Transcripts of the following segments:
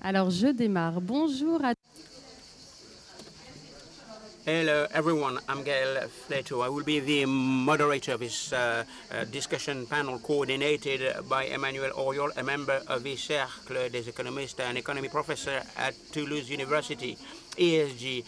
Alors, je démarre. Bonjour à Hello, everyone. I'm Gaëlle FLEITOUR. I will be the moderator of this discussion panel coordinated by Emmanuelle, AURIOL, a member of the Cercle des économistes and economy professor at Toulouse University. ESG,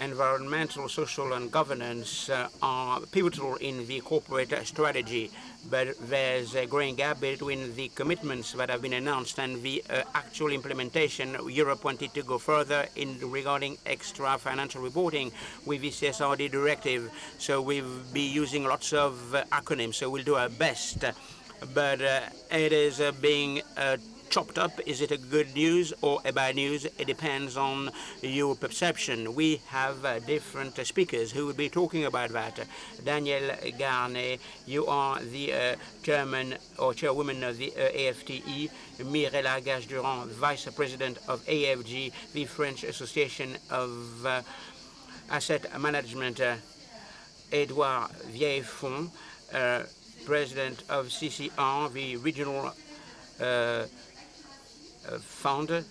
environmental, social, and governance are pivotal in the corporate strategy, but there's a growing gap between the commitments that have been announced and the actual implementation. Europe wanted to go further in regarding extra financial reporting with the CSRD directive, so we'll be using lots of acronyms, so we'll do our best. But it is being chopped up. Is it a good news or a bad news? It depends on your perception. We have different speakers who will be talking about that. Danielle Garnet, you are the chairman or chairwoman of the AFTE. Mirela AGACHE-DURAND, vice president of AFG, the French Association of Asset Management. Edouard VIEILLEFOnd, president of CCR, the regional founder.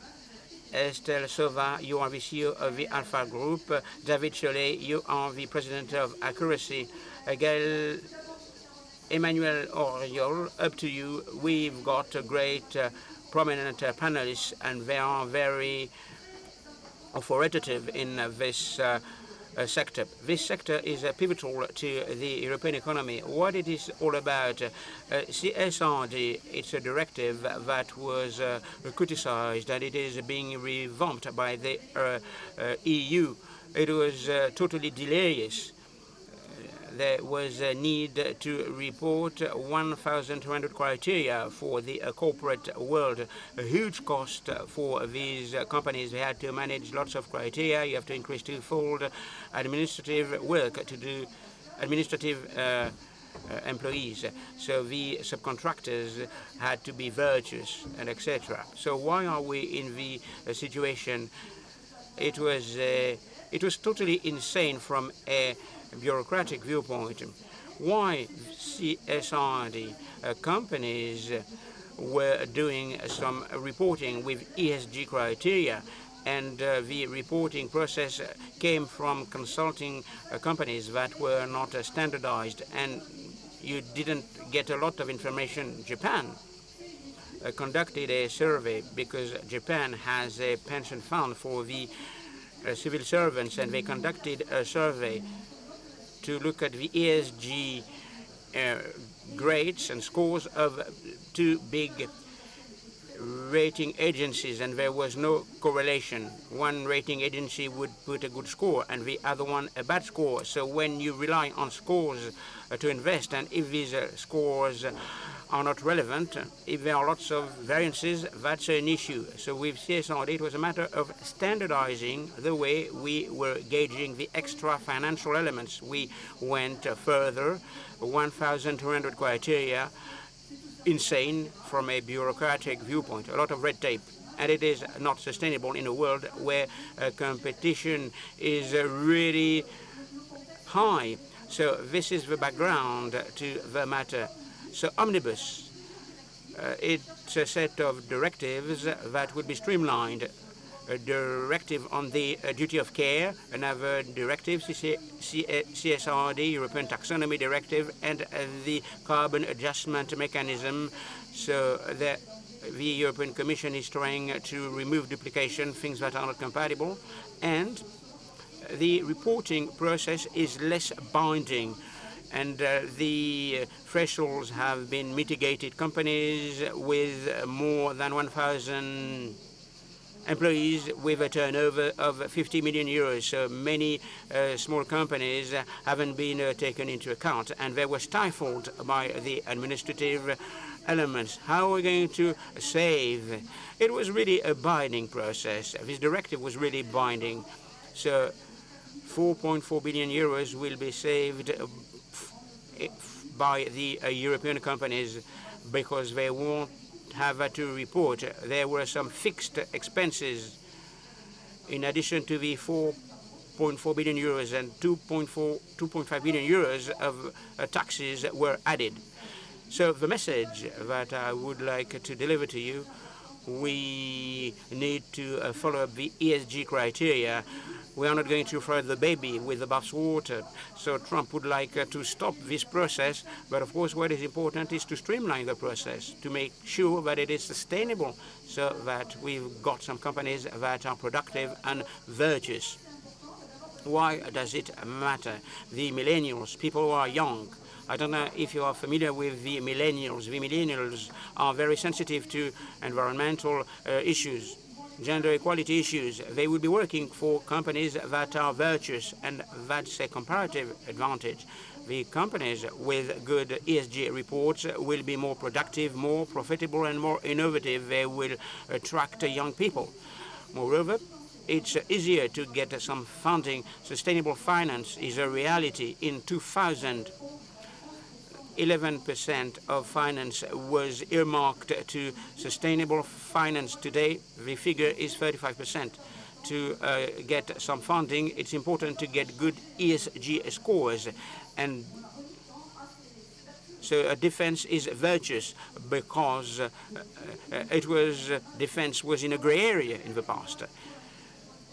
Estelle, SAUVAT, you are the CEO of the Alpha Group. David CHOLLET, you are the president of Accuracy. Gaëlle, Emmanuelle, AURIOL, up to you. We've got a great prominent panelists, and they are very authoritative in this sector. This sector is pivotal to the European economy. What it is all about, CSRD, it's a directive that was criticized, and it is being revamped by the EU. It was totally delirious. There was a need to report 1,200 criteria for the corporate world. A huge cost for these companies. They had to manage lots of criteria. You have to increase twofold administrative work to do administrative employees. So the subcontractors had to be virtuous and etc. So why are we in the situation? It was totally insane from a bureaucratic viewpoint. Why CSRD companies were doing some reporting with ESG criteria, and the reporting process came from consulting companies that were not standardized, and you didn't get a lot of information. Japan conducted a survey because Japan has a pension fund for the civil servants, and they conducted a survey to look at the ESG grades and scores of two big rating agencies, and there was no correlation. One rating agency would put a good score and the other one a bad score. So when you rely on scores to invest, and if these scores are not relevant, if there are lots of variances, that's an issue. So with CSRD, it was a matter of standardizing the way we were gauging the extra financial elements. We went further, 1,200 criteria, insane from a bureaucratic viewpoint, a lot of red tape. And it is not sustainable in a world where competition is really high. So this is the background to the matter. So Omnibus, it's a set of directives that would be streamlined. A directive on the duty of care, another directive, CSRD, European Taxonomy Directive, and the carbon adjustment mechanism. So the European Commission is trying to remove duplication, things that are not compatible, and the reporting process is less binding. And the thresholds have been mitigated. Companies with more than 1,000 employees with a turnover of 50 million euros. So many small companies haven't been taken into account, and they were stifled by the administrative elements. How are we going to save? It was really a binding process. This directive was really binding. So 4.4 billion euros will be saved by the European companies because they won't have to report. There were some fixed expenses in addition to the 4.4 billion euros, and 2.5 billion euros of taxes were added. So the message that I would like to deliver to you, we need to follow up the ESG criteria. We are not going to throw the baby with the bathwater. So Trump would like to stop this process. But of course, what is important is to streamline the process, to make sure that it is sustainable, so that we've got some companies that are productive and virtuous. Why does it matter? The millennials, people who are young, I don't know if you are familiar with the millennials. The millennials are very sensitive to environmental issues, gender equality issues. They will be working for companies that are virtuous, and that's a comparative advantage. The companies with good ESG reports will be more productive, more profitable, and more innovative. They will attract young people. Moreover, it's easier to get some funding. Sustainable finance is a reality. In 2000, 11% of finance was earmarked to sustainable finance. Today, the figure is 35%. To get some funding, it's important to get good ESG scores. And so defense is virtuous because defense was in a gray area in the past.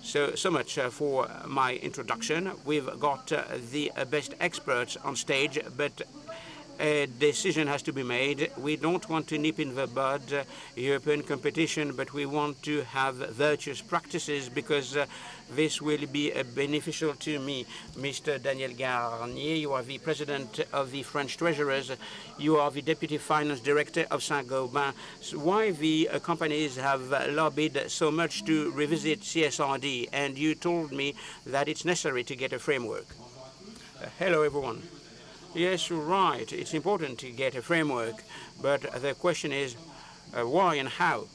So much for my introduction. We've got the best experts on stage, but a decision has to be made. We don't want to nip in the bud European competition, but we want to have virtuous practices, because this will be beneficial to me. Mr. Daniel Garnier, you are the president of the French Treasurers. You are the deputy finance director of Saint-Gobain. So why the companies have lobbied so much to revisit CSRD? And you told me that it's necessary to get a framework. Hello, everyone. Yes, you're right. It's important to get a framework, but the question is why and how.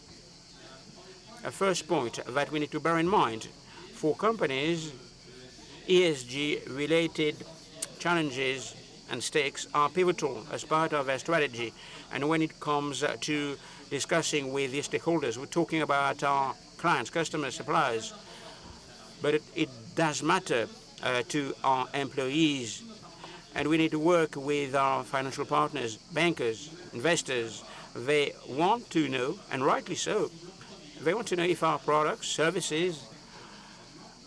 A first point that we need to bear in mind, for companies, ESG-related challenges and stakes are pivotal as part of their strategy. And when it comes to discussing with the stakeholders, we're talking about our clients, customers, suppliers, but it does matter to our employees. And we need to work with our financial partners, bankers, investors. They want to know, and rightly so, they want to know if our products, services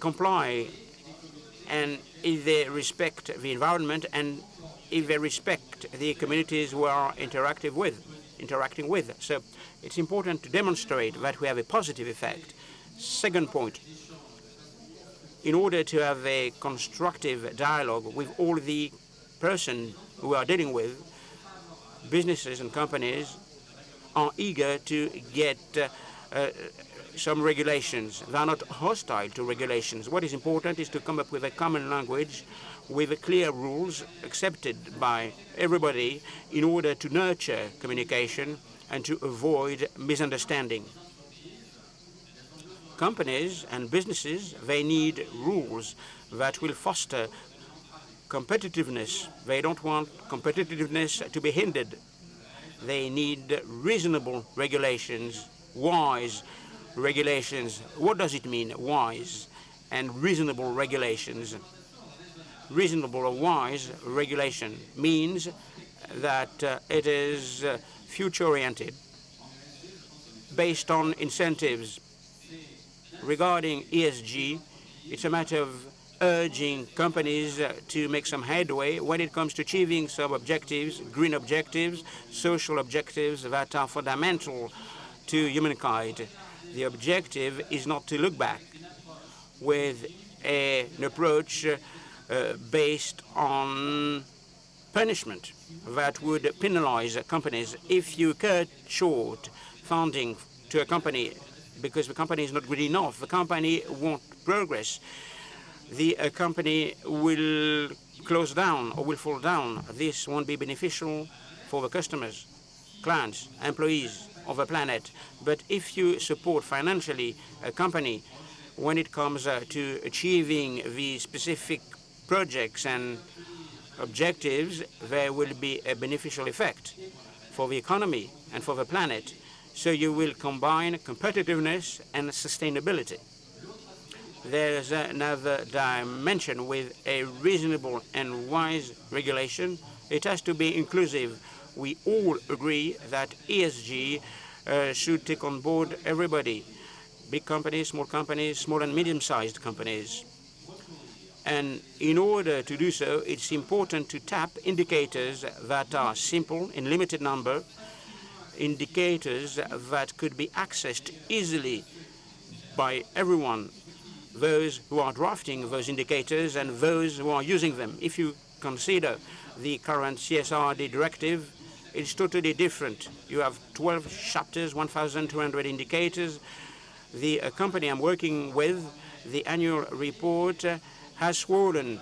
comply, and if they respect the environment, and if they respect the communities we are interacting with. So it's important to demonstrate that we have a positive effect. Second point, in order to have a constructive dialogue with all the persons who are dealing with, businesses and companies are eager to get some regulations. They are not hostile to regulations. What is important is to come up with a common language with clear rules accepted by everybody in order to nurture communication and to avoid misunderstanding. Companies and businesses, they need rules that will foster competitiveness. They don't want competitiveness to be hindered. They need reasonable regulations, wise regulations. What does it mean, wise and reasonable regulations? Reasonable or wise regulation means that it is future-oriented, based on incentives. Regarding ESG, it's a matter of urging companies to make some headway when it comes to achieving some objectives, green objectives, social objectives that are fundamental to humankind. The objective is not to look back with an approach based on punishment that would penalize companies. If you cut short funding to a company because the company is not good enough, the company won't progress. The company will close down or will fall down. This won't be beneficial for the customers, clients, employees of the planet. But if you support financially a company when it comes to achieving the specific projects and objectives, there will be a beneficial effect for the economy and for the planet. So you will combine competitiveness and sustainability. There's another dimension with a reasonable and wise regulation. It has to be inclusive. We all agree that ESG should take on board everybody, big companies, small and medium-sized companies. And in order to do so, it's important to tap indicators that are simple, in limited number, indicators that could be accessed easily by everyone, those who are drafting those indicators and those who are using them. If you consider the current CSRD directive, it's totally different. You have 12 chapters, 1,200 indicators. The company I'm working with, the annual report, has swollen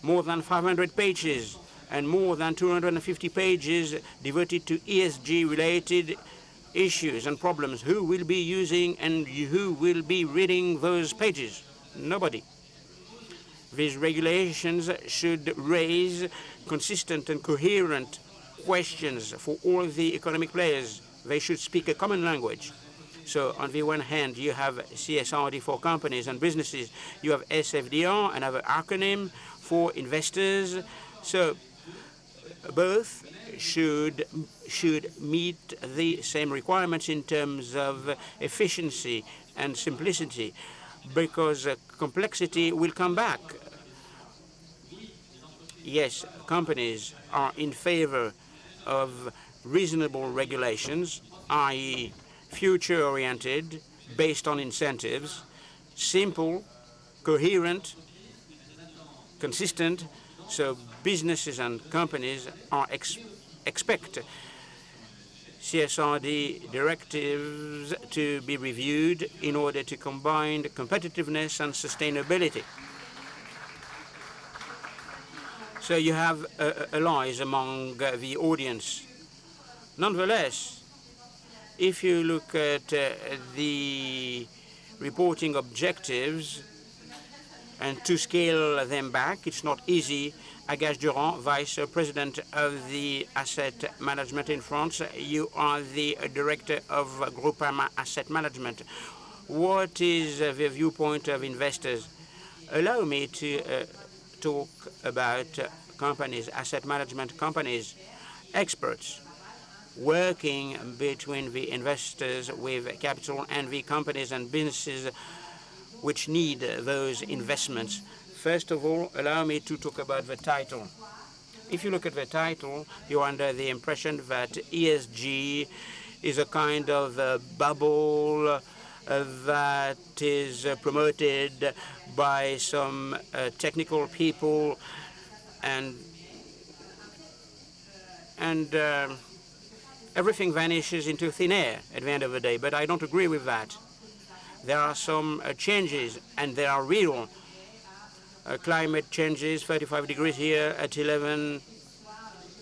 more than 500 pages and more than 250 pages devoted to ESG-related issues and problems. Who will be using and who will be reading those pages? Nobody. These regulations should raise consistent and coherent questions for all the economic players. They should speak a common language. So on the one hand, you have CSRD for companies and businesses. You have SFDR, another acronym for investors. So both should meet the same requirements in terms of efficiency and simplicity, because complexity will come back. Yes, companies are in favor of reasonable regulations, i.e., future-oriented, based on incentives, simple, coherent, consistent, so businesses and companies are expect CSRD directives to be reviewed in order to combine competitiveness and sustainability. So you have allies among the audience. Nonetheless, if you look at the reporting objectives and to scale them back, it's not easy. AGACHE-DURAND, Vice President of the Asset Management in France. You are the Director of Groupe Asset Management. What is the viewpoint of investors? Allow me to talk about companies, asset management companies, experts working between the investors with capital and the companies and businesses which need those investments. First of all, allow me to talk about the title. If you look at the title, you're under the impression that ESG is a kind of bubble that is promoted by some technical people and everything vanishes into thin air at the end of the day. But I don't agree with that. There are some changes, and they are real. Climate changes, 35 degrees here at 11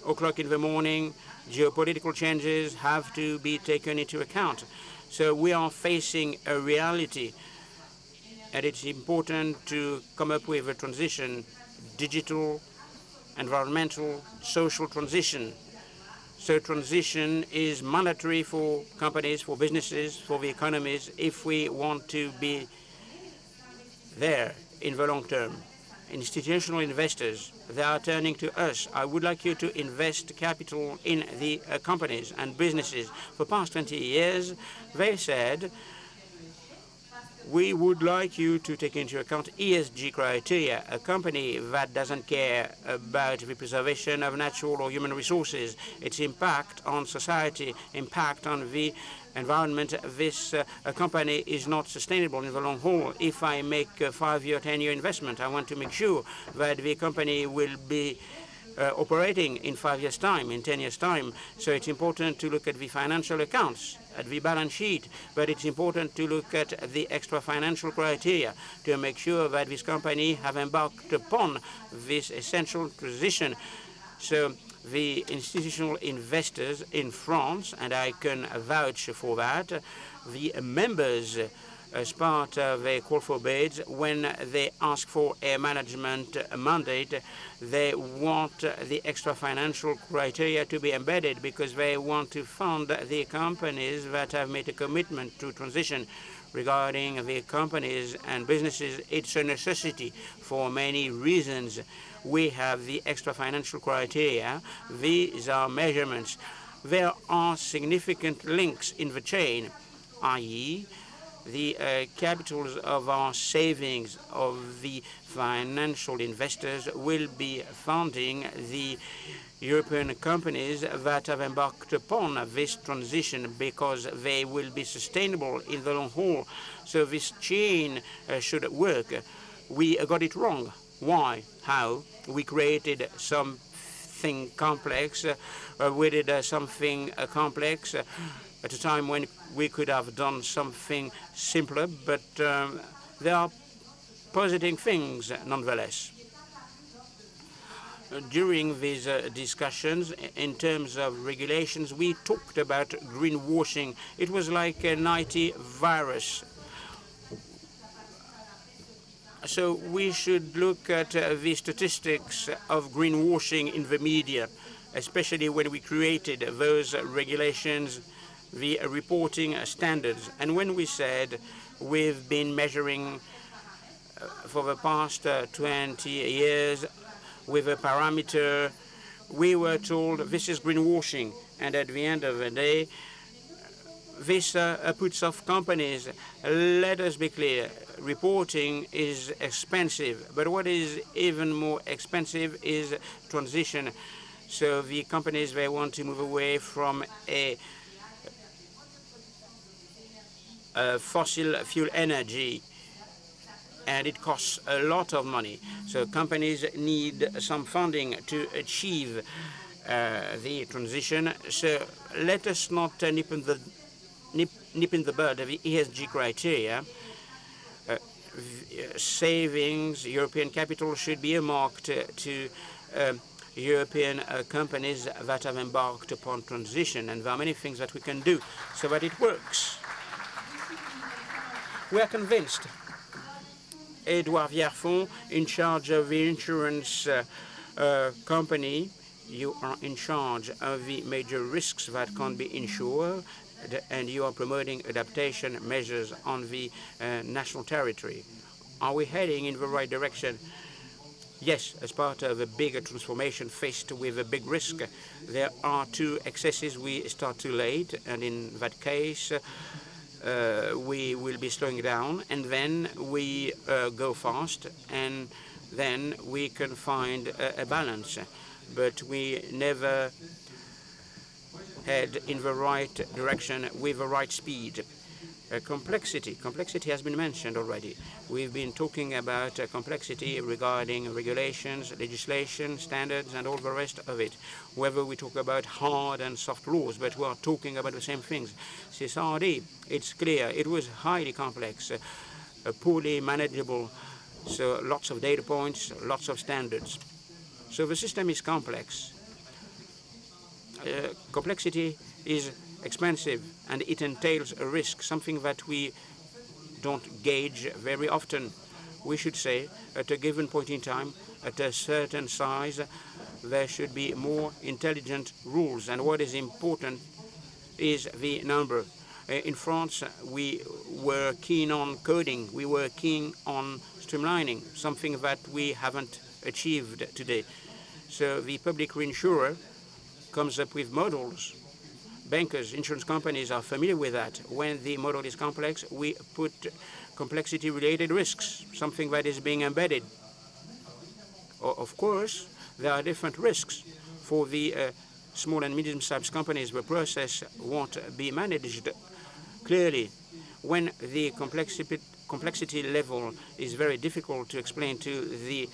o'clock in the morning. Geopolitical changes have to be taken into account. So we are facing a reality, and it's important to come up with a transition, digital, environmental, social transition. So transition is mandatory for companies, for businesses, for the economies, if we want to be there in the long term. Institutional investors, they are turning to us. I would like you to invest capital in the companies and businesses. For the past 20 years, they said, we would like you to take into account ESG criteria. A company that doesn't care about the preservation of natural or human resources, its impact on society, impact on the environment, this company is not sustainable in the long haul. If I make a 5-year, 10-year investment, I want to make sure that the company will be operating in 5 years' time, in 10 years' time. So it's important to look at the financial accounts, at the balance sheet, but it's important to look at the extra financial criteria to make sure that this company have embarked upon this essential transition. So the institutional investors in France, and I can vouch for that, the members as part of a call for bids, when they ask for a management mandate, they want the extra financial criteria to be embedded because they want to fund the companies that have made a commitment to transition. Regarding the companies and businesses, it's a necessity for many reasons. We have the extra financial criteria. These are measurements. there are significant links in the chain, i.e., the capitals of our savings of the financial investors will be funding the European companies that have embarked upon this transition because they will be sustainable in the long haul. So this chain should work. We got it wrong. Why? How? We created something complex. We did something complex at a time when we could have done something simpler, but there are positive things nonetheless. During these discussions, in terms of regulations, we talked about greenwashing. It was like an IT virus. So we should look at the statistics of greenwashing in the media, especially when we created those regulations, the reporting standards. And when we said we've been measuring for the past 20 years with a parameter, we were told this is greenwashing. And at the end of the day, this puts off companies. Let us be clear, reporting is expensive, but what is even more expensive is transition. So the companies, they want to move away from a fossil fuel energy, and it costs a lot of money. So companies need some funding to achieve the transition. So let us not nip in the bud of the ESG criteria. Savings, European capital should be earmarked to European companies that have embarked upon transition, and there are many things that we can do so that it works. We are convinced. Edouard VIEILLEFOND, in charge of the insurance company, you are in charge of the major risks that can be insured, and you are promoting adaptation measures on the national territory. Are we heading in the right direction? Yes, as part of a bigger transformation faced with a big risk. There are two excesses. We start too late, and in that case, we will be slowing down, and then we go fast, and then we can find a balance. But we never head in the right direction with the right speed. Complexity has been mentioned already. We've been talking about complexity regarding regulations, legislation, standards, and all the rest of it. Whether we talk about hard and soft laws, but we are talking about the same things. CSRD, it's clear, it was highly complex, poorly manageable, so lots of data points, lots of standards. So the system is complex. Complexity is expensive, and it entails a risk, something that we don't gauge very often. We should say, at a given point in time, at a certain size, there should be more intelligent rules, and what is important is the number. In France, we were keen on coding, we were keen on streamlining, something that we haven't achieved today. So the public reinsurer comes up with models. Bankers, insurance companies are familiar with that. When the model is complex, we put complexity-related risks, something that is being embedded. Of course, there are different risks. For the small and medium-sized companies, the process won't be managed clearly. When the complexity level is very difficult to explain to the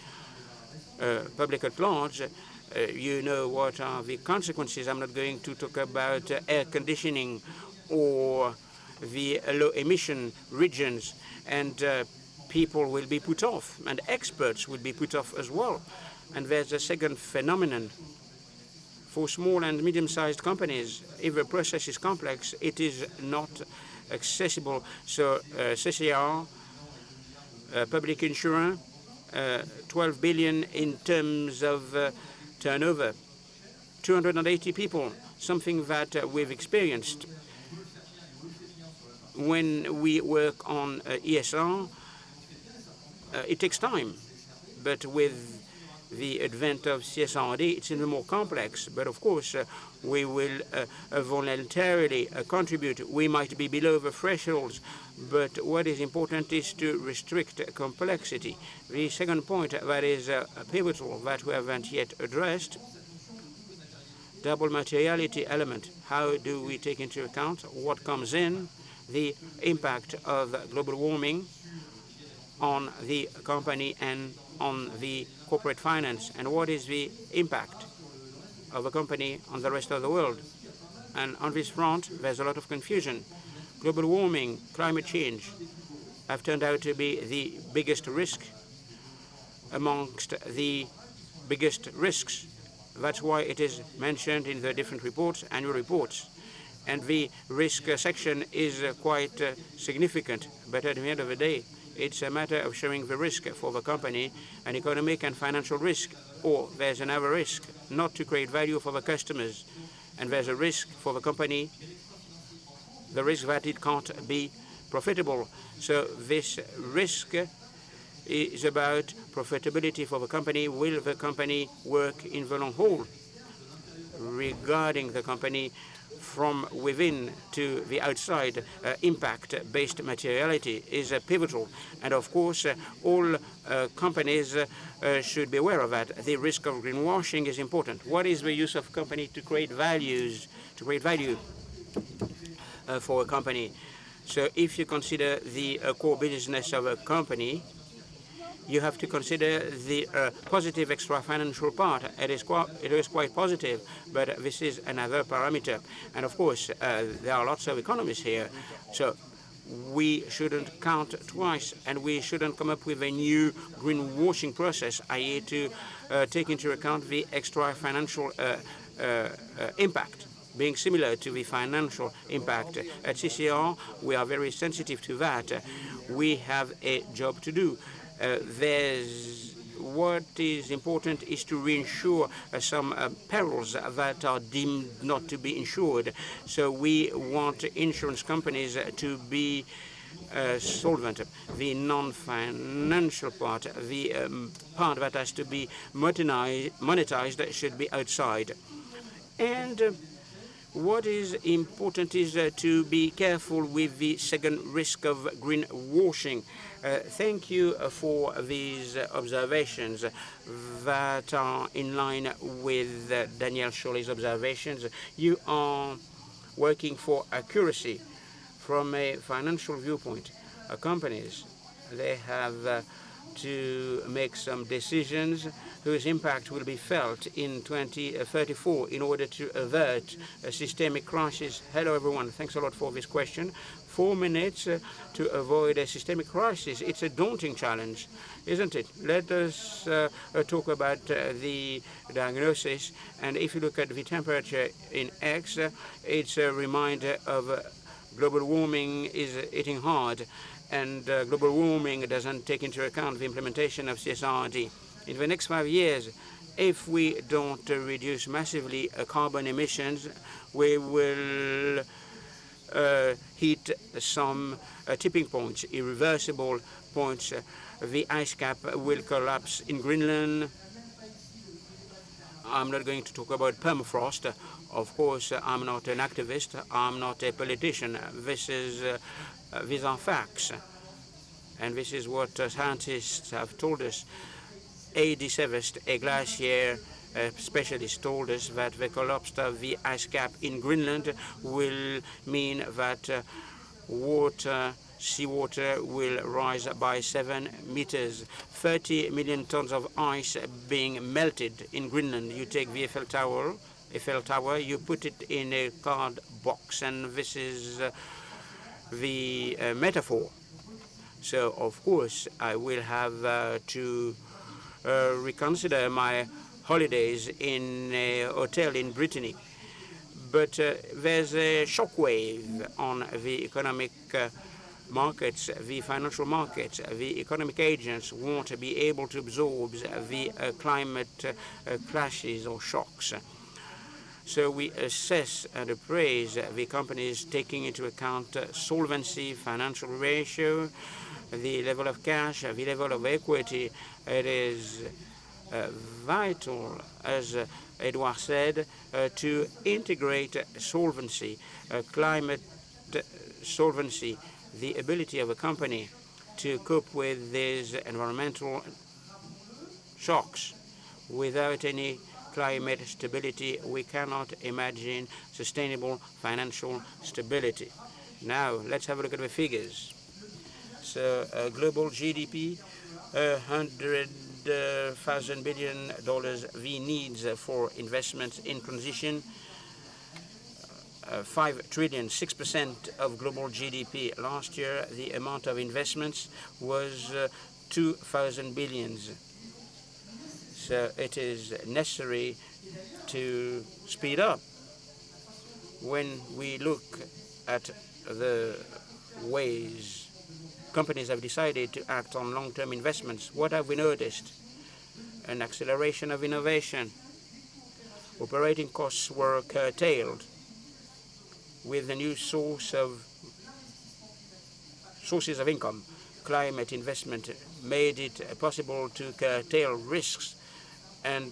public at large, you know what are the consequences. I'm not going to talk about air conditioning or the low-emission regions, and people will be put off, and experts will be put off as well. And there's a second phenomenon. For small and medium-sized companies, if the process is complex, it is not accessible. So CCR, public insurance, 12 billion in terms of turnover, 280 people, something that we've experienced. When we work on ESR, it takes time, but with the advent of CSRD, it's even more complex, but of course we will voluntarily contribute. We might be below the thresholds, but what is important is to restrict complexity. The second point that is pivotal that we haven't yet addressed, double materiality element. How do we take into account what comes in, the impact of global warming on the company and on the corporate finance, and what is the impact of a company on the rest of the world? And on this front, there's a lot of confusion. Global warming, climate change have turned out to be the biggest risk amongst the biggest risks. That's why it is mentioned in the different reports, annual reports. And the risk section is quite significant, but at the end of the day, it's a matter of showing the risk for the company, an economic and financial risk, or there's another risk, not to create value for the customers, and there's a risk for the company, the risk that it can't be profitable. So this risk is about profitability for the company. Will the company work in the long haul? Regarding the company from within to the outside, impact-based materiality is pivotal. And of course, all companies should be aware of that. The risk of greenwashing is important. What is the use of company to create values, to create value for a company? So if you consider the core business of a company, you have to consider the positive extra-financial part. It is quite positive, but this is another parameter. And of course, there are lots of economists here. So we shouldn't count twice, and we shouldn't come up with a new greenwashing process, i.e. to take into account the extra-financial impact being similar to the financial impact. At CCR, we are very sensitive to that. We have a job to do. What is important is to reinsure some perils that are deemed not to be insured. So we want insurance companies to be solvent. The non-financial part, the part that has to be monetized should be outside. And what is important is to be careful with the second risk of greenwashing. Thank you for these observations that are in line with Daniel Chollet's observations. You are working for accuracy from a financial viewpoint. Companies, they have to make some decisions whose impact will be felt in 2034 in order to avert a systemic crisis. Hello, everyone. Thanks a lot for this question. 4 minutes to avoid a systemic crisis. It's a daunting challenge, isn't it? Let us talk about the diagnosis. And if you look at the temperature in X, it's a reminder of global warming is hitting hard. And global warming doesn't take into account the implementation of CSRD. In the next 5 years, if we don't reduce massively carbon emissions, we will hit some tipping points, irreversible points. The ice cap will collapse in Greenland. I'm not going to talk about permafrost. Of course, I'm not an activist. I'm not a politician. These are facts. And this is what scientists have told us. AD7, a glacier specialist, told us that the collapse of the ice cap in Greenland will mean that seawater will rise by 7 meters. 30 million tons of ice being melted in Greenland. You take the Eiffel Tower, you put it in a card box, and this is the metaphor. So, of course, I will have to reconsider my holidays in a hotel in Brittany. But there's a shockwave on the economic markets, the financial markets. The economic agents want to be able to absorb the climate clashes or shocks. So we assess and appraise the companies taking into account solvency, financial ratio, the level of cash, the level of equity. It is vital, as Edouard said, to integrate solvency, climate solvency, the ability of a company to cope with these environmental shocks. Without any climate stability, we cannot imagine sustainable financial stability. Now, let's have a look at the figures. So, global GDP, $100,000 billion, the needs for investments in transition, 5 trillion, 6% of global GDP. Last year, the amount of investments was 2,000 billions. So it is necessary to speed up. When we look at the ways companies have decided to act on long-term investments, what have we noticed? An acceleration of innovation. Operating costs were curtailed with a new sources of income. Climate investment made it possible to curtail risks, and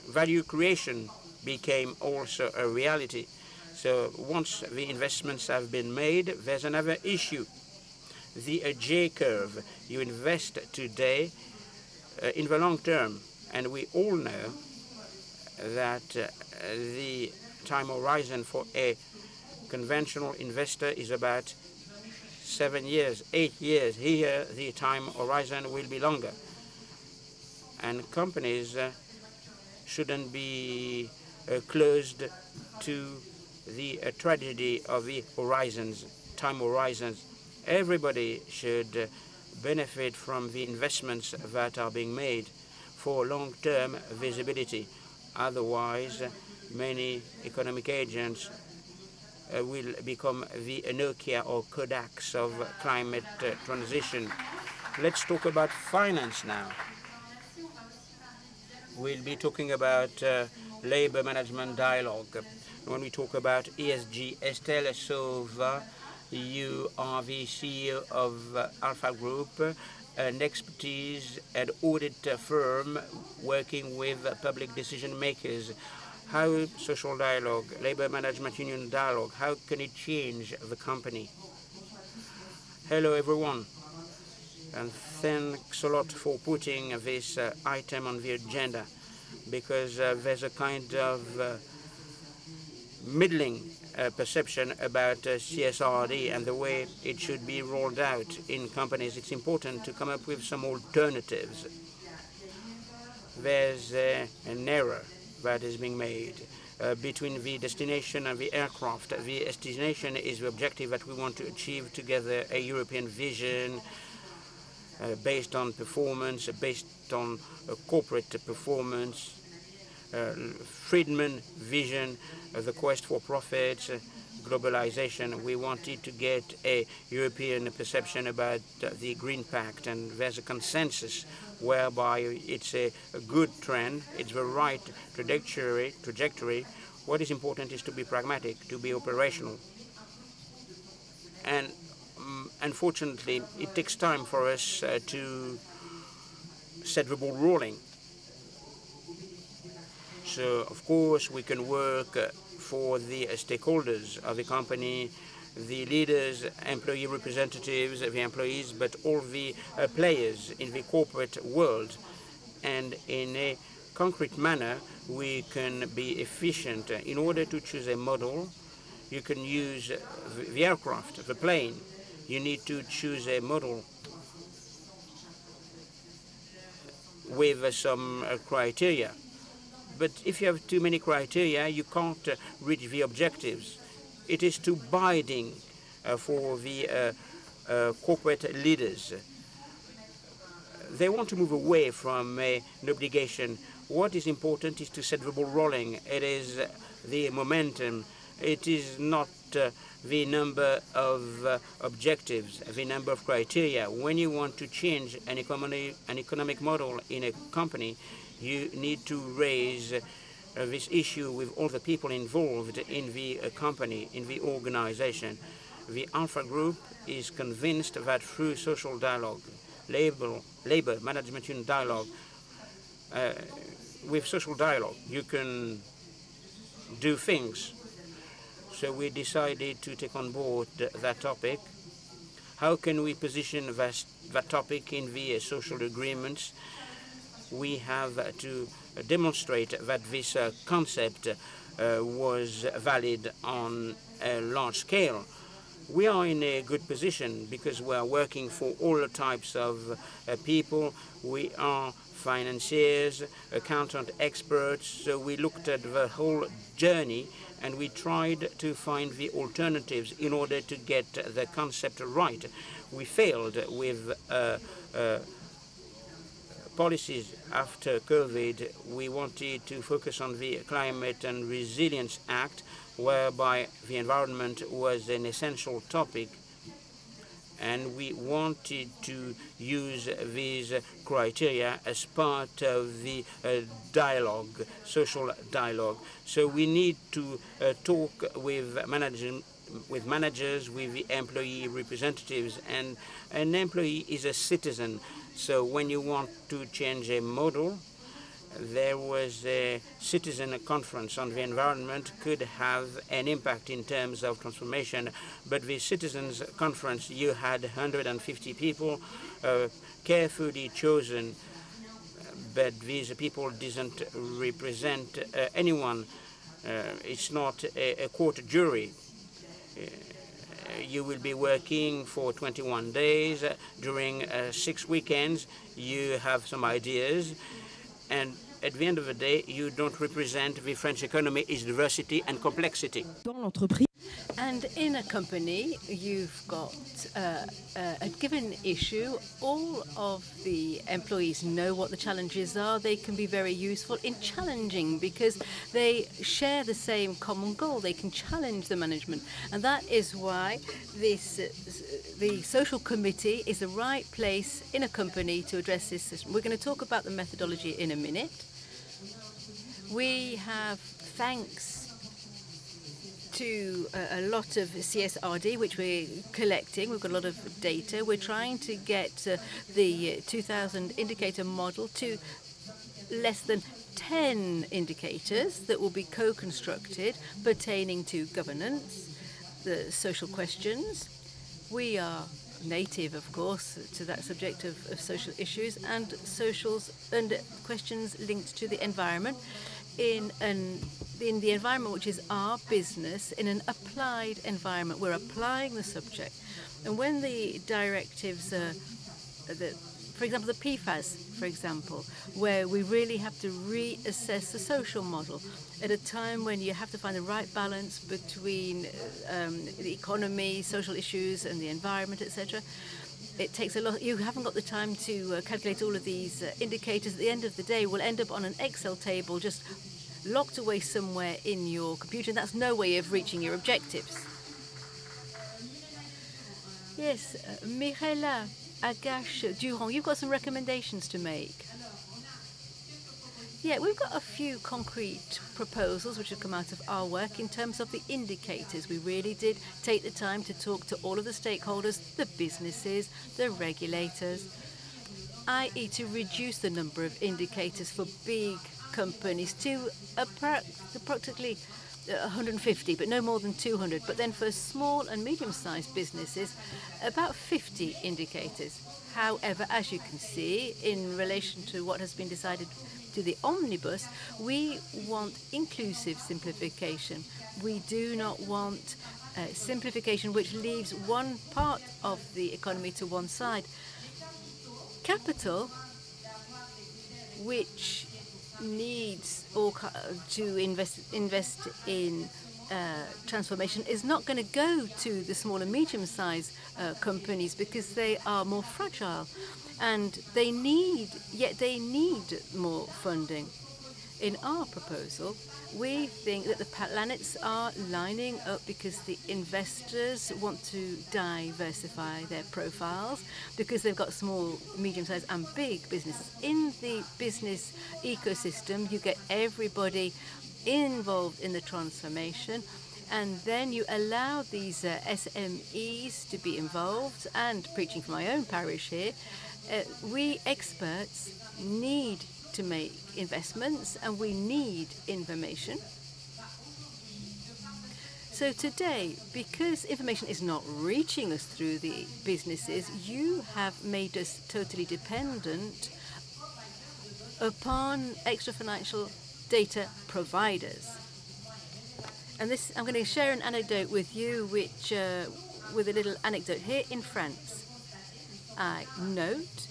value creation became also a reality. So once the investments have been made, there's another issue. The J curve. You invest today in the long term, and we all know that the time horizon for a conventional investor is about 7 years, 8 years. Here, the time horizon will be longer. And companies shouldn't be closed to the tragedy of the horizons, time horizons. Everybody should benefit from the investments that are being made for long-term visibility. Otherwise, many economic agents will become the Nokia or Kodaks of climate transition. Let's talk about finance now. We'll be talking about labor management dialogue. When we talk about ESG, Estelle SAUVAT, you are the CEO of Alpha Group, an expertise and audit firm working with public decision makers. How social dialogue, labor management union dialogue, how can it change the company? Hello, everyone, and thanks a lot for putting this item on the agenda, because there's a kind of middling perception about CSRD and the way it should be rolled out in companies. It's important to come up with some alternatives. There's an error that is being made between the destination and the aircraft. The destination is the objective that we want to achieve together, a European vision based on performance, based on corporate performance, Friedman vision, the quest for profits, globalization. We wanted to get a European perception about the Green Pact, and there's a consensus whereby it's a good trend, it's the right trajectory. What is important is to be pragmatic, to be operational. And unfortunately, it takes time for us to set the ball rolling. So, of course, we can work for the stakeholders of the company, the leaders, employee representatives, the employees, but all the players in the corporate world. And in a concrete manner, we can be efficient. In order to choose a model, you can use the aircraft, the plane. You need to choose a model with some criteria. But if you have too many criteria, you can't reach the objectives. It is too binding for the corporate leaders. They want to move away from an obligation. What is important is to set the ball rolling. It is the momentum. It is not the number of objectives, the number of criteria. When you want to change an economic model in a company, you need to raise this issue with all the people involved in the company, in the organization. The Alpha Group is convinced that through social dialogue, labor management union dialogue, with social dialogue, you can do things. So we decided to take on board that topic. How can we position that topic in the social agreements? We have to demonstrate that this concept was valid on a large scale. We are in a good position because we are working for all types of people. We are financiers, accountant experts, so we looked at the whole journey and we tried to find the alternatives in order to get the concept right. We failed with policies after COVID. We wanted to focus on the Climate and Resilience Act, whereby the environment was an essential topic, and we wanted to use these criteria as part of the dialogue, social dialogue. So we need to talk with managers, with the employee representatives, and an employee is a citizen. So when you want to change a model, there was a citizen conference on the environment could have an impact in terms of transformation, but the citizens conference, you had 150 people carefully chosen, but these people didn't represent anyone. It's not a court jury. You will be working for 21 days. During 6 weekends, you have some ideas, and at the end of the day, you don't represent the French economy, its diversity and complexity. And in a company, you've got a given issue. All of the employees know what the challenges are. They can be very useful in challenging because they share the same common goal. They can challenge the management. And that is why the social committee is the right place in a company to address this system. We're going to talk about the methodology in a minute. We have, thanks to a lot of CSRD, which we're collecting. We've got a lot of data. We're trying to get the 2000 indicator model to less than 10 indicators that will be co-constructed pertaining to governance, the social questions. We are native, of course, to that subject of social issues and socials and questions linked to the environment. In the environment, which is our business, in an applied environment. We're applying the subject. And when the directives, for example, the PFAS, for example, where we really have to reassess the social model at a time when you have to find the right balance between the economy, social issues, and the environment, etc. It takes a lot. You haven't got the time to calculate all of these indicators. At the end of the day, we'll end up on an Excel table just locked away somewhere in your computer, and that's no way of reaching your objectives. Yes, Mirela, AGACHE-DURAND, you've got some recommendations to make. Yeah, we've got a few concrete proposals which have come out of our work in terms of the indicators. We really did take the time to talk to all of the stakeholders, the businesses, the regulators, i.e. to reduce the number of indicators for big companies to practically 150, but no more than 200. But then for small and medium-sized businesses, about 50 indicators. However, as you can see, in relation to what has been decided to the omnibus, we want inclusive simplification. We do not want simplification which leaves one part of the economy to one side. Capital, which needs to invest in transformation, is not going to go to the small and medium-sized companies because they are more fragile, and they need more funding. In our proposal, we think that the planets are lining up because the investors want to diversify their profiles because they've got small, medium-sized and big businesses. In the business ecosystem, you get everybody involved in the transformation, and then you allow these SMEs to be involved. And preaching for my own parish here, we experts need to make investments and we need information. So today, because information is not reaching us through the businesses, you have made us totally dependent upon extra financial data providers. And this, I'm going to share an anecdote with you, which, with a little anecdote here in France. I note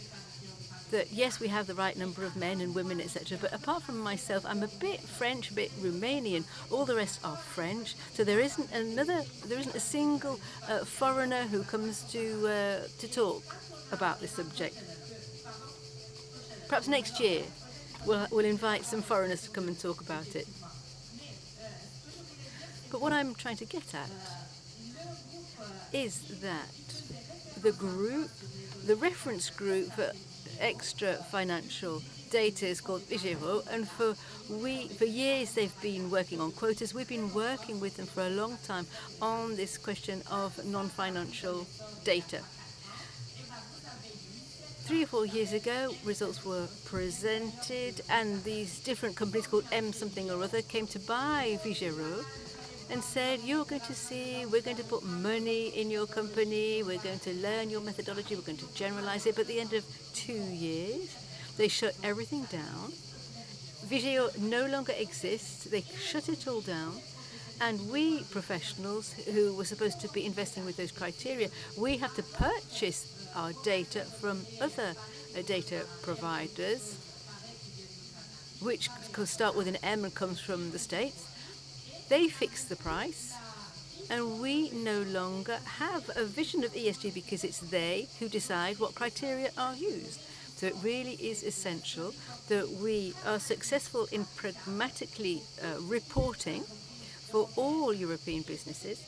that yes, we have the right number of men and women, etc. But apart from myself, I'm a bit French, a bit Romanian. All the rest are French. So there isn't a single foreigner who comes to talk about this subject. Perhaps next year we'll invite some foreigners to come and talk about it. But what I'm trying to get at is that the group, the reference group for extra financial data is called VIEILLEFOND, and for years they've been working on quotas. We've been working with them for a long time on this question of non-financial data. 3 or 4 years ago, results were presented, and these different companies called M something or other came to buy VIEILLEFOND and said, you're going to see, we're going to put money in your company, we're going to learn your methodology, we're going to generalize it. But at the end of 2 years, they shut everything down. VIEILLEFOND no longer exists. They shut it all down. And we professionals who were supposed to be investing with those criteria, we have to purchase our data from other data providers, which could start with an M and comes from the States. They fix the price, and we no longer have a vision of ESG because it's they who decide what criteria are used. So it really is essential that we are successful in pragmatically reporting for all European businesses.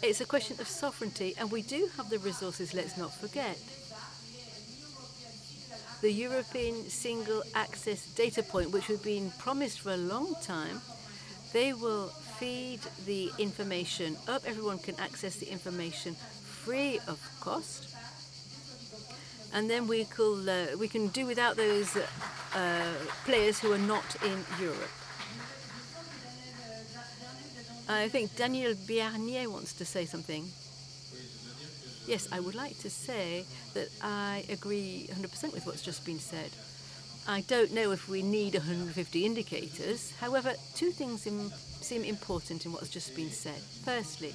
It's a question of sovereignty, and we do have the resources, let's not forget. The European Single Access Data Point, which we've been promised for a long time, they will feed the information up. Everyone can access the information free of cost. And then we can do without those players who are not in Europe. I think Daniel BIARNEIX wants to say something. Yes, I would like to say that I agree 100% with what's just been said. I don't know if we need 150 indicators. However, 2 things seem important in what's just been said. Firstly,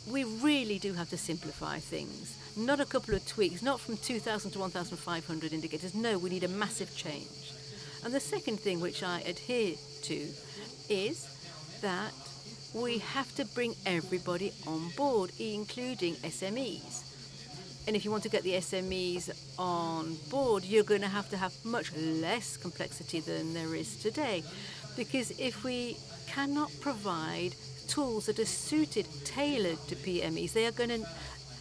we really do have to simplify things. Not a couple of tweaks, not from 2,000 to 1,500 indicators. No, we need a massive change. And the second thing which I adhere to is that we have to bring everybody on board, including SMEs. And if you want to get the SMEs on board, you're going to have much less complexity than there is today. Because if we cannot provide tools that are suited, tailored to PMEs, they are going to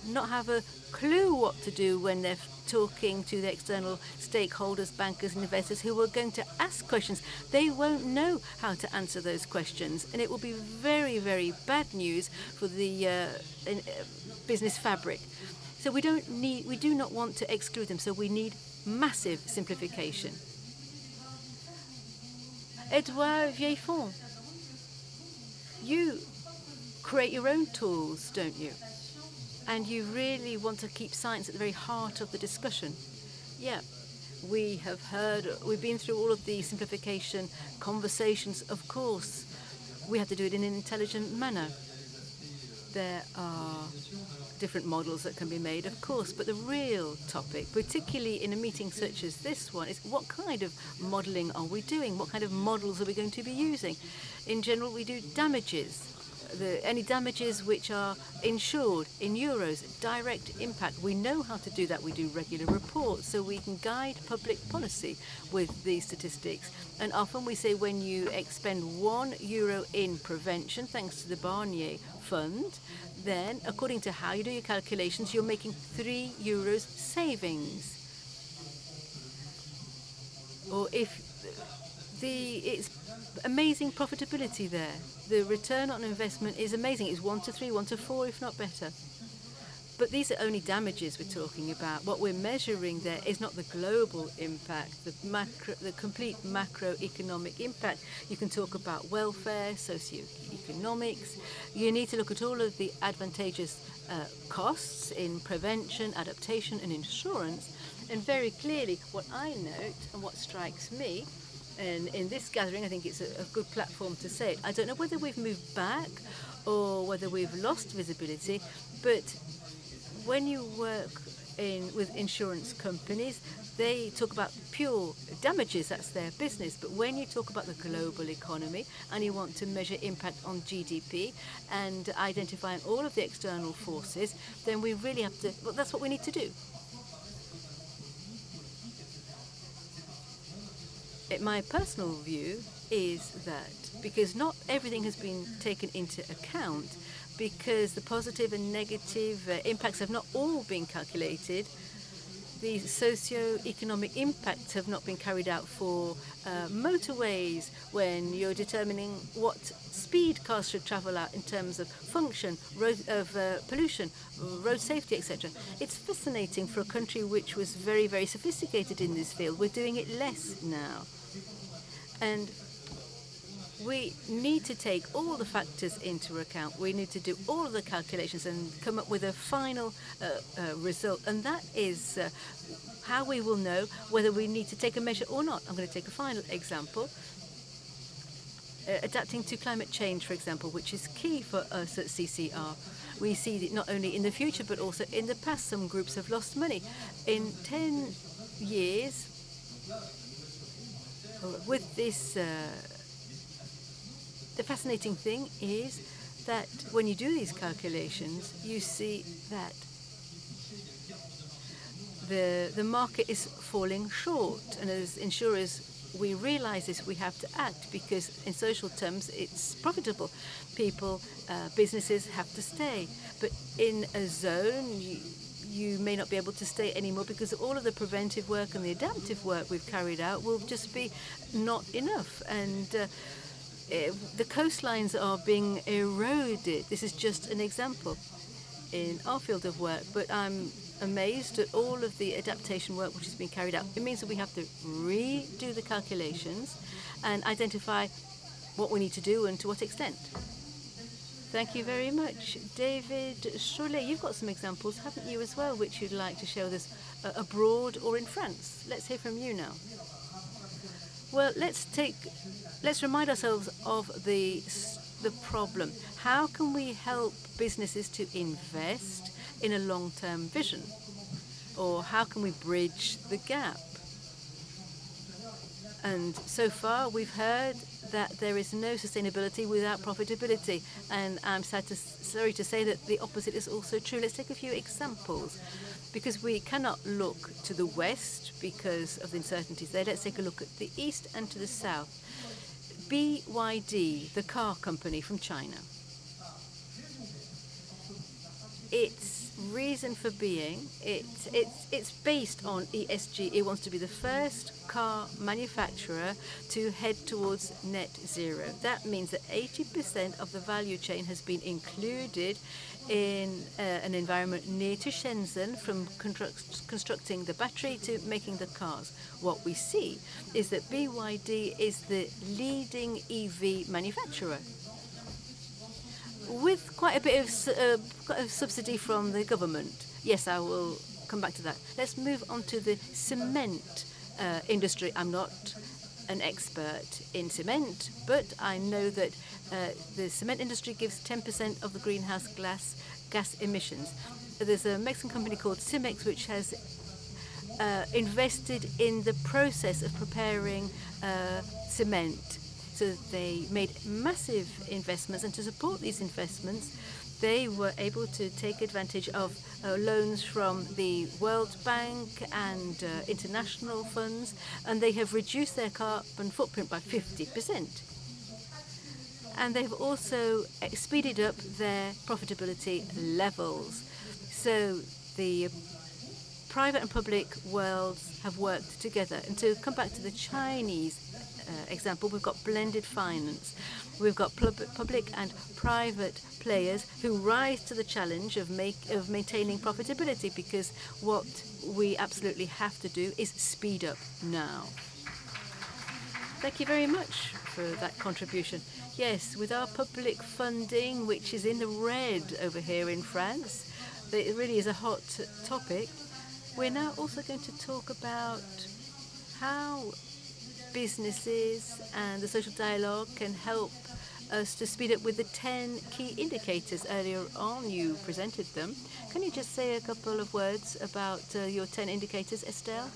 not have a clue what to do when they're talking to the external stakeholders, bankers and investors who are going to ask questions. They won't know how to answer those questions, and it will be very, very bad news for the business fabric. So we do not want to exclude them, so we need massive simplification. Edouard VIEILLEFOND, you create your own tools, don't you? And you really want to keep science at the very heart of the discussion. Yeah, we've been through all of the simplification conversations. Of course, we have to do it in an intelligent manner. There are different models that can be made, of course, but the real topic, particularly in a meeting such as this one, is what kind of modelling are we doing? What kind of models are we going to be using? In general, we do damages. Any damages which are insured in euros, direct impact. We know how to do that. We do regular reports, so we can guide public policy with these statistics. And often we say when you expend €1 in prevention, thanks to the BIARNEIX fund, then according to how you do your calculations, you're making €3 savings. Or if it's amazing profitability there. The return on investment is amazing. It's 1 to 3, 1 to 4, if not better. But these are only damages we're talking about. What we're measuring there is not the global impact, the complete macroeconomic impact. You can talk about welfare, socioeconomics. You need to look at all of the advantageous costs in prevention, adaptation, and insurance. And very clearly, what I note and what strikes me, and in this gathering, I think it's a good platform to say it. I don't know whether we've moved back or whether we've lost visibility, but when you work with insurance companies, they talk about pure damages, that's their business. But when you talk about the global economy and you want to measure impact on GDP and identifying all of the external forces, then we really have to, well, that's what we need to do. My personal view is that because not everything has been taken into account, because the positive and negative impacts have not all been calculated, the socio-economic impacts have not been carried out for motorways when you're determining what speed cars should travel at in terms of function, pollution, road safety, etc. It's fascinating for a country which was very, very sophisticated in this field. We're doing it less now. And we need to take all the factors into account. We need to do all of the calculations and come up with a final result. And that is how we will know whether we need to take a measure or not. I'm going to take a final example. Adapting to climate change, for example, which is key for us at CCR. We see that not only in the future, but also in the past, some groups have lost money. In 10 years, with this, the fascinating thing is that when you do these calculations, you see that the market is falling short. And as insurers, we realize this, we have to act, because in social terms, it's profitable. People, businesses have to stay. But in a zone, you may not be able to stay anymore because all of the preventive work and the adaptive work we've carried out will just be not enough. And the coastlines are being eroded. This is just an example in our field of work, but I'm amazed at all of the adaptation work which has been carried out. It means that we have to redo the calculations and identify what we need to do and to what extent. Thank you very much. David CHOLLET, you've got some examples, haven't you, as well, which you'd like to share with us abroad or in France? Let's hear from you now. Well, let's remind ourselves of the problem. How can we help businesses to invest in a long-term vision? Or how can we bridge the gap? And so far, we've heard that there is no sustainability without profitability. And I'm sorry to say that the opposite is also true. Let's take a few examples. Because we cannot look to the west because of the uncertainties there. Let's take a look at the east and to the south. BYD, the car company from China. Its reason for being, it's based on ESG. It wants to be the first car manufacturer to head towards net zero. That means that 80% of the value chain has been included in an environment near to Shenzhen, from constructing the battery to making the cars. What we see is that BYD is the leading EV manufacturer, with quite a bit of subsidy from the government. Yes, I will come back to that. Let's move on to the cement industry. I'm not an expert in cement, but I know that the cement industry gives 10% of the greenhouse gas emissions. There's a Mexican company called Cimex which has invested in the process of preparing cement. So they made massive investments, and to support these investments, they were able to take advantage of loans from the World Bank and international funds, and they have reduced their carbon footprint by 50%. And they've also speeded up their profitability levels. So the private and public worlds have worked together. And to come back to the Chinese example. We've got blended finance. We've got public and private players who rise to the challenge of maintaining profitability, because what we absolutely have to do is speed up now. Thank you very much for that contribution. Yes, with our public funding, which is in the red over here in France, it really is a hot topic. We're now also going to talk about how businesses and the social dialogue can help us to speed up with the 10 key indicators. Earlier on, you presented them. Can you just say a couple of words about your 10 indicators, Estelle?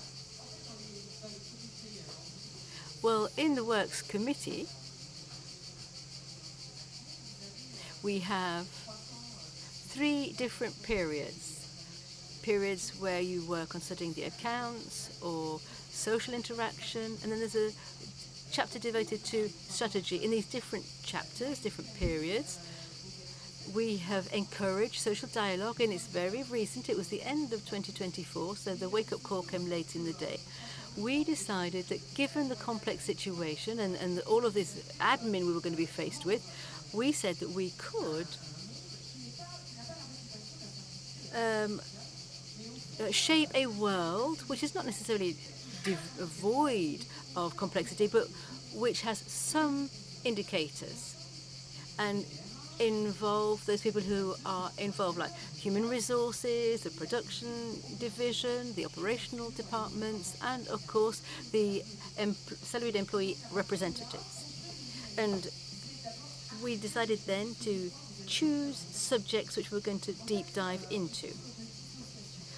Well, in the Works Committee, we have 3 different periods. Periods where you work on studying the accounts or social interaction, and then there's a chapter devoted to strategy. In these different chapters, different periods, we have encouraged social dialogue, and it's very recent. It was the end of 2024, so the wake-up call came late in the day. We decided that given the complex situation and all of this admin we were going to be faced with, we said that we could shape a world which is not necessarily devoid of complexity, but which has some indicators and involve those people who are involved, like human resources, the production division, the operational departments, and of course the salaried employee representatives. And we decided then to choose subjects which we're going to deep dive into.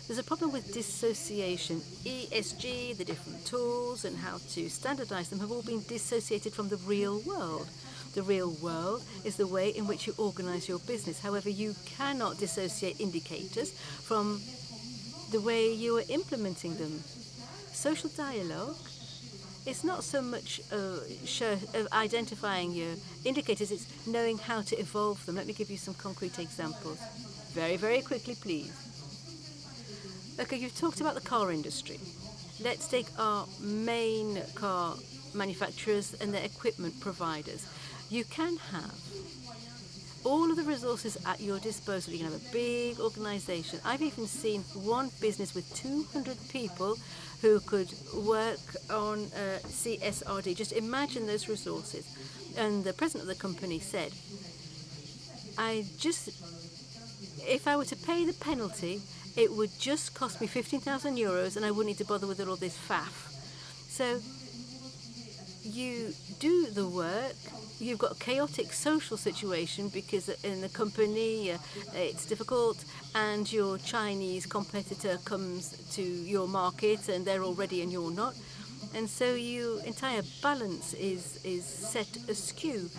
There's a problem with dissociation. ESG, the different tools and how to standardize them have all been dissociated from the real world. The real world is the way in which you organize your business. However, you cannot dissociate indicators from the way you are implementing them. Social dialogue is not so much identifying your indicators, it's knowing how to evolve them. Let me give you some concrete examples. Very, very quickly, please. Okay, you've talked about the car industry. Let's take our main car manufacturers and their equipment providers. You can have all of the resources at your disposal. You can have a big organization. I've even seen one business with 200 people who could work on CSRD. Just imagine those resources. And the president of the company said, if I were to pay the penalty, it would just cost me 15,000 euros and I wouldn't need to bother with all this faff. So you do the work. You've got a chaotic social situation because in the company it's difficult, and your Chinese competitor comes to your market and they're all ready and you're not. And so your entire balance is set askew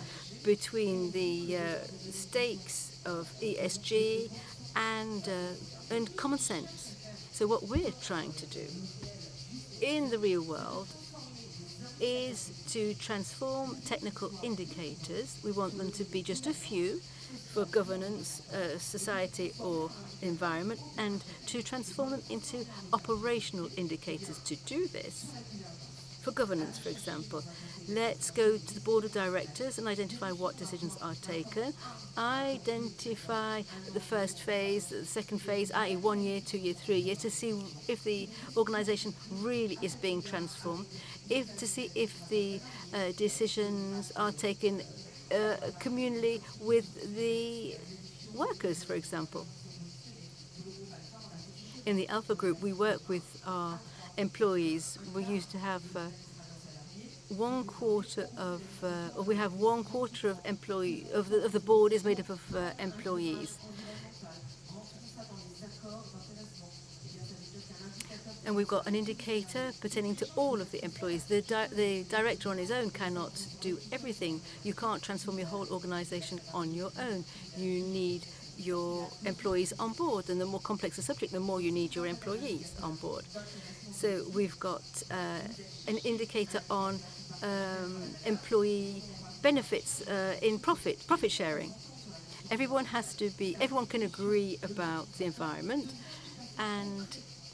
between the stakes of ESG and common sense. So what we're trying to do in the real world is to transform technical indicators. We want them to be just a few for governance, society or environment, and to transform them into operational indicators. To do this, for governance, for example, let's go to the board of directors and identify what decisions are taken. Identify the first phase, the second phase, i.e. 1 year, 2 year, 3 year, to see if the organization really is being transformed, to see if the decisions are taken communally with the workers, for example. In the Alpha Group, we work with our employees. We used to have one quarter of the board is made up of employees. And we've got an indicator pertaining to all of the employees. The director on his own cannot do everything. You can't transform your whole organization on your own. You need your employees on board, and the more complex the subject, the more you need your employees on board. So we've got an indicator on employee benefits in profit sharing. Everyone can agree about the environment, and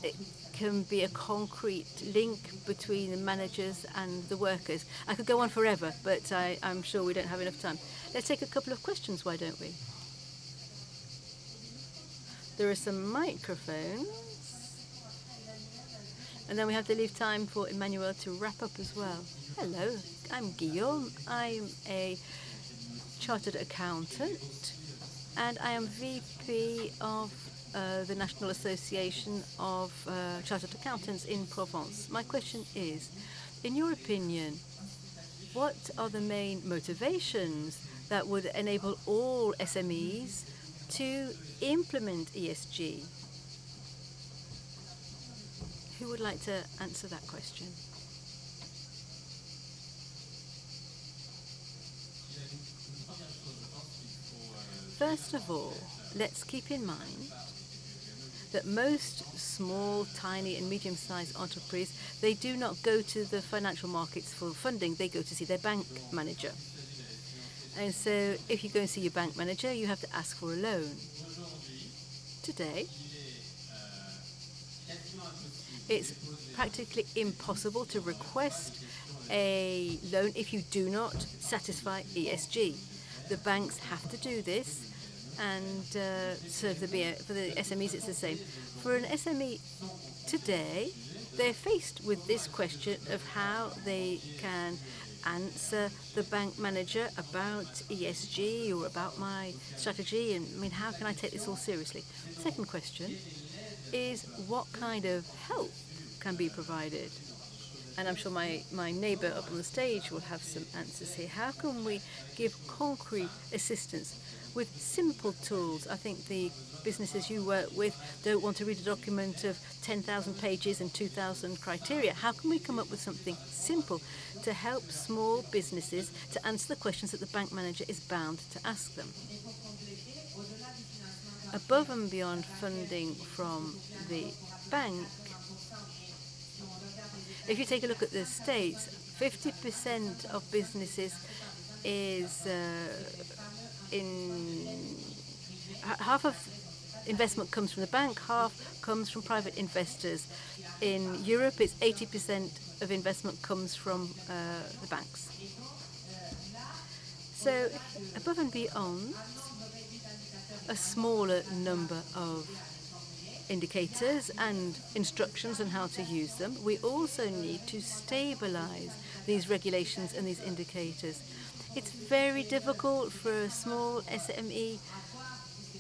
it can be a concrete link between the managers and the workers. I could go on forever, but I'm sure we don't have enough time. Let's take a couple of questions, why don't we? There are some microphones. And then we have to leave time for Emmanuelle to wrap up as well. Hello, I'm Guillaume. I'm a chartered accountant, and I am VP of the National Association of Chartered Accountants in Provence. My question is, in your opinion, what are the main motivations that would enable all SMEs to implement ESG? Who would like to answer that question? First of all, let's keep in mind that most small, tiny and medium-sized enterprises, they do not go to the financial markets for funding, they go to see their bank manager. And so if you go and see your bank manager, you have to ask for a loan. Today, it's practically impossible to request a loan if you do not satisfy ESG. The banks have to do this, and so for the SMEs it's the same. For an SME today, they're faced with this question of how they can answer the bank manager about ESG or about my strategy, and I mean, how can I take this all seriously? Second question is, what kind of help can be provided? And I'm sure my neighbour up on the stage will have some answers here. How can we give concrete assistance with simple tools? I think the businesses you work with don't want to read a document of 10,000 pages and 2,000 criteria. How can we come up with something simple to help small businesses to answer the questions that the bank manager is bound to ask them? Above and beyond funding from the bank, if you take a look at the States, 50% of businesses is half of investment comes from the bank, half comes from private investors. In Europe, it's 80% of investment comes from the banks. So above and beyond a smaller number of indicators and instructions on how to use them, we also need to stabilize these regulations and these indicators. It's very difficult for a small SME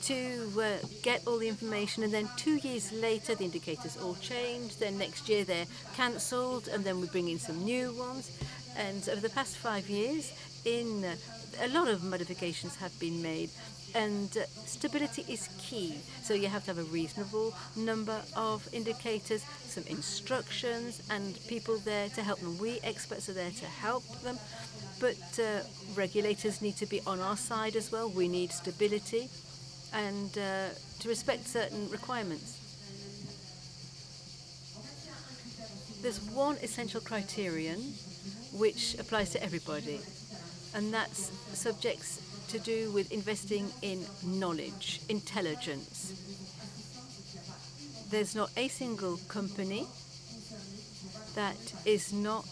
to get all the information, and then 2 years later the indicators all change, then next year they're cancelled, and then we bring in some new ones. And over the past 5 years, a lot of modifications have been made, and stability is key. So you have to have a reasonable number of indicators, some instructions, and people there to help them. We experts are there to help them, but regulators need to be on our side as well. We need stability and to respect certain requirements. There's one essential criterion which applies to everybody, and that's subjects to do with investing in knowledge, intelligence. There's not a single company that is not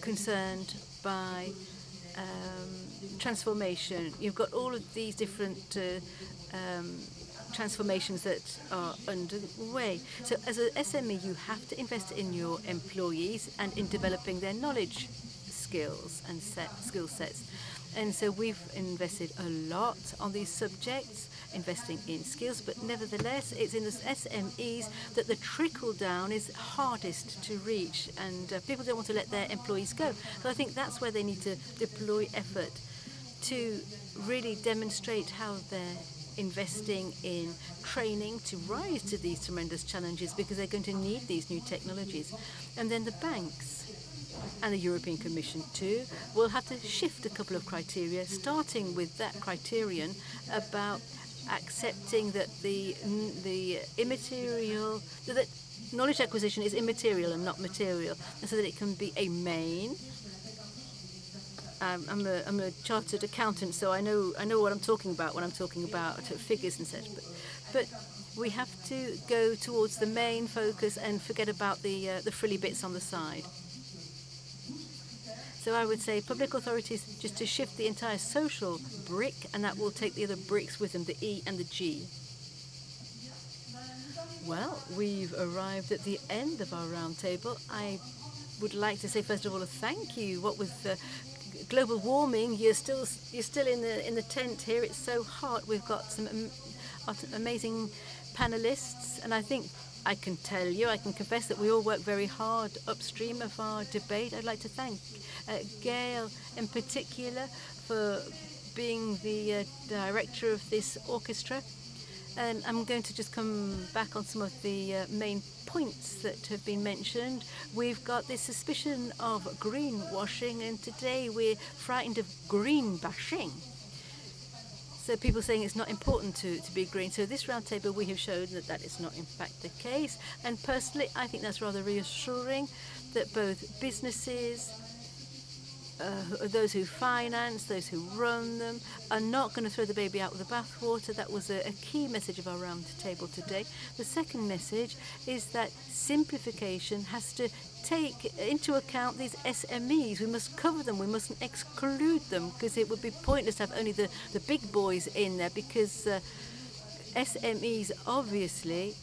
concerned by transformation. You've got all of these different transformations that are underway. So as an SME, you have to invest in your employees and in developing their knowledge skills and skill sets. And so we've invested a lot on these subjects, investing in skills, but nevertheless, it's in the SMEs that the trickle down is hardest to reach, and people don't want to let their employees go. So I think that's where they need to deploy effort to really demonstrate how they're investing in training to rise to these tremendous challenges, because they're going to need these new technologies. And then the banks and the European Commission too will have to shift a couple of criteria, starting with that criterion about accepting that the immaterial, that knowledge acquisition is immaterial and not material, and so that it can be a main. I'm a chartered accountant, so I know what I'm talking about when I'm talking about figures and such. But We have to go towards the main focus and forget about the frilly bits on the side. So I would say public authorities just to shift the entire social brick, and that will take the other bricks with them, the E and the G. Well, we've arrived at the end of our roundtable. I would like to say, first of all, a thank you. What with global warming, you're still in the tent here. It's so hot. We've got some amazing panelists, and I think I can tell you, I can confess that we all work very hard upstream of our debate. I'd like to thank Gaëlle in particular for being the director of this orchestra. And I'm going to just come back on some of the main points that have been mentioned. We've got this suspicion of greenwashing, and today we're frightened of green bashing. So people saying it's not important to be green. So this roundtable, we have shown that that is not in fact the case. And personally, I think that's rather reassuring that both businesses, those who finance, those who run them, are not going to throw the baby out with the bathwater. That was a key message of our round table today. The second message is that simplification has to take into account these SMEs. We must cover them. We mustn't exclude them, because it would be pointless to have only the big boys in there, because SMEs obviously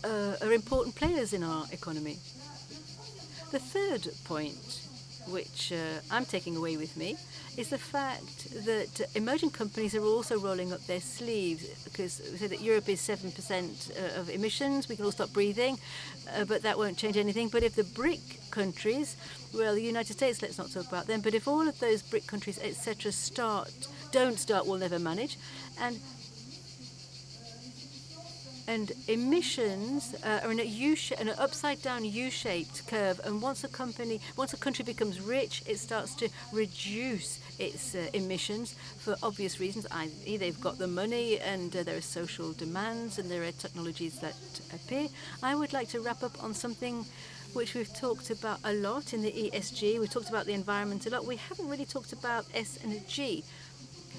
are important players in our economy. The third point, which I'm taking away with me, is the fact that emerging companies are also rolling up their sleeves, because we say that Europe is 7% of emissions. We can all stop breathing, but that won't change anything. But if the BRIC countries, well, the United States, let's not talk about them, but if all of those BRIC countries, etc., don't start, we'll never manage. And emissions are in an upside-down U-shaped curve. And once a country becomes rich, it starts to reduce its emissions for obvious reasons. Either they've got the money, and there are social demands, and there are technologies that appear. I would like to wrap up on something which we've talked about a lot in the ESG. We've talked about the environment a lot. We haven't really talked about S and G.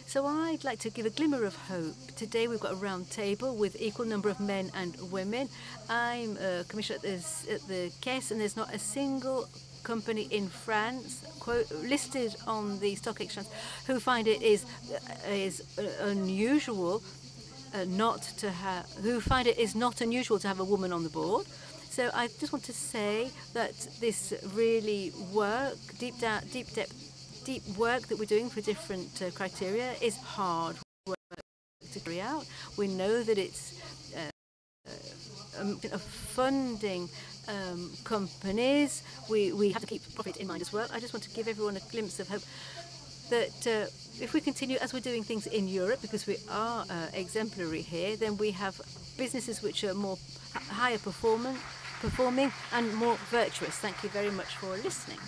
So I'd like to give a glimmer of hope. Today we've got a round table with equal number of men and women. I'm a commissioner at the Caisse, and there's not a single company in France listed on the stock exchange who find it is unusual who find it is not unusual to have a woman on the board. So I just want to say that this really deep work that we're doing for different criteria is hard work to carry out. We know that it's funding companies. We have to keep profit in mind as well. I just want to give everyone a glimpse of hope that if we continue as we're doing things in Europe, because we are exemplary here, then we have businesses which are more higher performing and more virtuous. Thank you very much for listening.